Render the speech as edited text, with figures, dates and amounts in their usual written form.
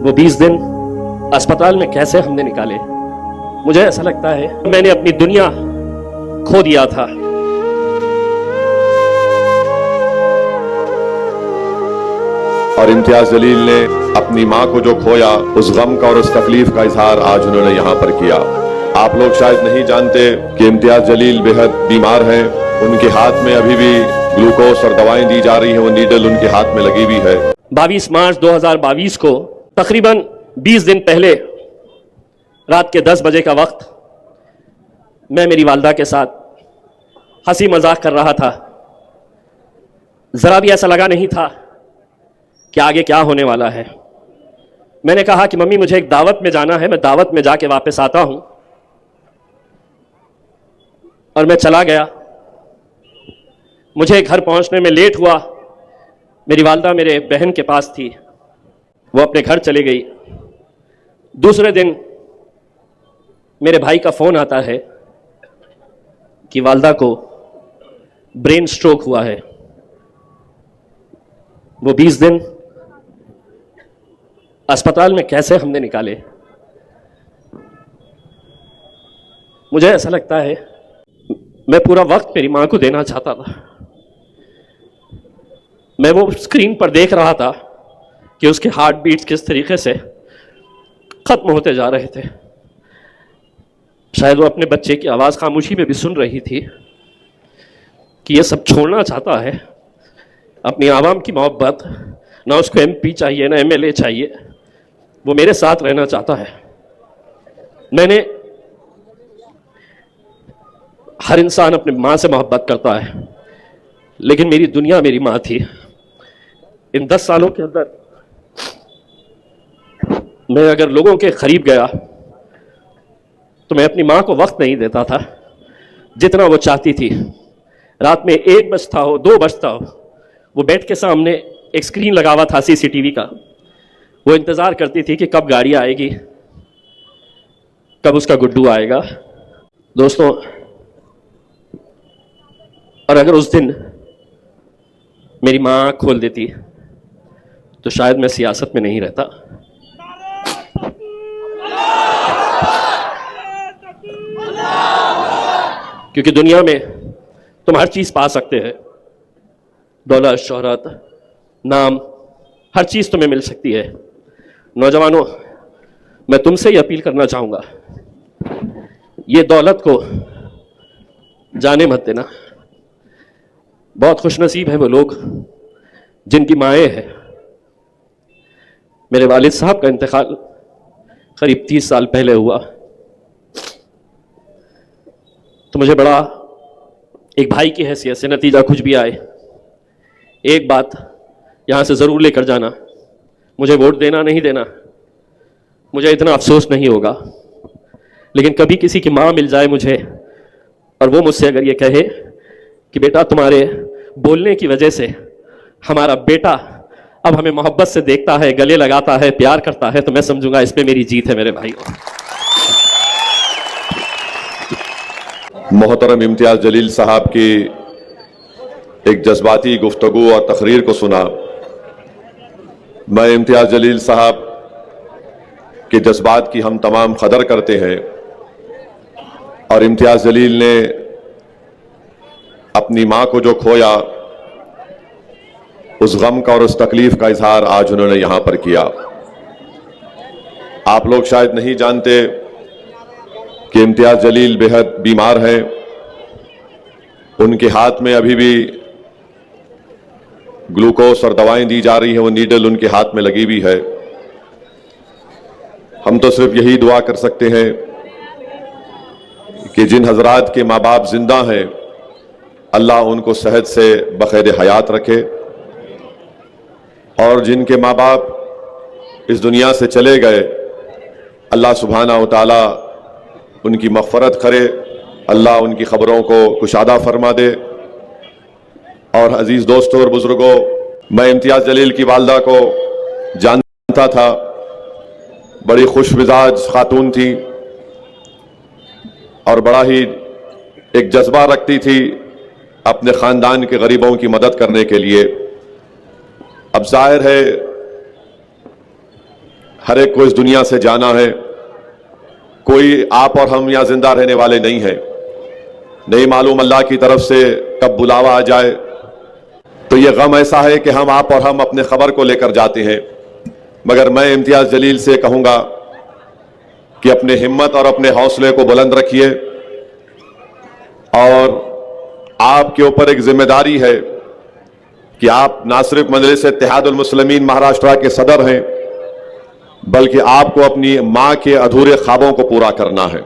वो 20 दिन अस्पताल में कैसे हमने निकाले। मुझे ऐसा लगता है मैंने अपनी दुनिया खो दिया था। और इम्तियाज जलील ने अपनी मां को जो खोया, उस गम का और उस तकलीफ का इजहार आज उन्होंने यहां पर किया। आप लोग शायद नहीं जानते कि इम्तियाज जलील बेहद बीमार हैं। उनके हाथ में अभी भी ग्लूकोज और दवाएं दी जा रही हैं। वो नीडल उनके हाथ में लगी हुई है। 22 मार्च 2022 को तकरीबन 20 दिन पहले रात के 10 बजे का वक्त मैं मेरी वालदा के साथ हंसी मजाक कर रहा था। जरा भी ऐसा लगा नहीं था कि आगे क्या होने वाला है। मैंने कहा कि मम्मी मुझे एक दावत में जाना है, मैं दावत में जाके वापस आता हूं। और मैं चला गया। मुझे घर पहुंचने में लेट हुआ। मेरी वालदा मेरे बहन के पास थी, वो अपने घर चली गई। दूसरे दिन मेरे भाई का फोन आता है कि वालदा को ब्रेन स्ट्रोक हुआ है। वो 20 दिन अस्पताल में कैसे हमने निकाले। मुझे ऐसा लगता है मैं पूरा वक्त मेरी मां को देना चाहता था। मैं वो स्क्रीन पर देख रहा था कि उसके हार्ट बीट्स किस तरीके से खत्म होते जा रहे थे। शायद वो अपने बच्चे की आवाज़ खामोशी में भी सुन रही थी कि ये सब छोड़ना चाहता है। अपनी आवाम की मोहब्बत, ना उसको MP चाहिए ना MLA चाहिए, वो मेरे साथ रहना चाहता है। मैंने हर इंसान अपनी माँ से मोहब्बत करता है, लेकिन मेरी दुनिया मेरी माँ थी। इन 10 सालों के अंदर मैं अगर लोगों के करीब गया तो मैं अपनी माँ को वक्त नहीं देता था जितना वो चाहती थी। रात में 1 बजता हो 2 बजता हो, वो बेड के सामने एक स्क्रीन लगा हुआ था CCTV का। वो इंतज़ार करती थी कि कब गाड़ी आएगी, कब उसका गुड्डू आएगा। दोस्तों, और अगर उस दिन मेरी माँ आँख खोल देती तो शायद मैं सियासत में नहीं रहता। क्योंकि दुनिया में तुम हर चीज़ पा सकते हैं, दौलत, शोहरत, नाम, हर चीज़ तुम्हें मिल सकती है। नौजवानों, मैं तुमसे ही अपील करना चाहूँगा, ये दौलत को जाने मत देना। बहुत खुशनसीब है वो लोग जिनकी माएँ हैं। मेरे वालिद साहब का इंतकाल करीब 30 साल पहले हुआ, तो मुझे बड़ा एक भाई की हैसियत से, नतीजा कुछ भी आए, एक बात यहाँ से ज़रूर लेकर जाना, मुझे वोट देना नहीं देना, मुझे इतना अफसोस नहीं होगा, लेकिन कभी किसी की माँ मिल जाए मुझे और वो मुझसे अगर ये कहे कि बेटा तुम्हारे बोलने की वजह से हमारा बेटा अब हमें मोहब्बत से देखता है, गले लगाता है, प्यार करता है, तो मैं समझूंगा इसमें मेरी जीत है मेरे भाइयों। मोहतरम इम्तियाज जलील साहब की एक जज्बाती गुफ्तगू और तकरीर को सुना। मैं इम्तियाज जलील साहब के जज्बात की हम तमाम कदर करते हैं। और इम्तियाज जलील ने अपनी मां को जो खोया, उस गम का और उस तकलीफ का इजहार आज उन्होंने यहां पर किया। आप लोग शायद नहीं जानते कि इम्तियाज जलील बेहद बीमार हैं। उनके हाथ में अभी भी ग्लूकोज और दवाएं दी जा रही हैं। वो नीडल उनके हाथ में लगी हुई है। हम तो सिर्फ यही दुआ कर सकते हैं कि जिन हजरात के माँ बाप जिंदा हैं, अल्लाह उनको सेहत से बखैर हयात रखे, और जिनके माँ बाप इस दुनिया से चले गए, अल्लाह सुब्हाना व तआला उनकी मग़फ़रत करे, अल्लाह उनकी ख़बरों को कुशादा फरमा दे। और अजीज़ दोस्तों और बुजुर्गों, मैं इम्तियाज जलील की वालदा को जानता था। बड़ी खुश मिजाज खातून थी और बड़ा ही एक जज्बा रखती थी अपने ख़ानदान के गरीबों की मदद करने के लिए। अब जाहिर है हर एक को इस दुनिया से जाना है। कोई आप और हम यहाँ जिंदा रहने वाले नहीं है। नहीं मालूम अल्लाह की तरफ से कब बुलावा आ जाए। तो ये गम ऐसा है कि आप और हम अपने खबर को लेकर जाते हैं। मगर मैं इम्तियाज जलील से कहूँगा कि अपने हिम्मत और अपने हौसले को बुलंद रखिए, और आपके ऊपर एक जिम्मेदारी है कि आप ना सिर्फ मजलिस इत्तेहादुल मुस्लिमीन महाराष्ट्र के सदर हैं, बल्कि आपको अपनी मां के अधूरे ख्वाबों को पूरा करना है।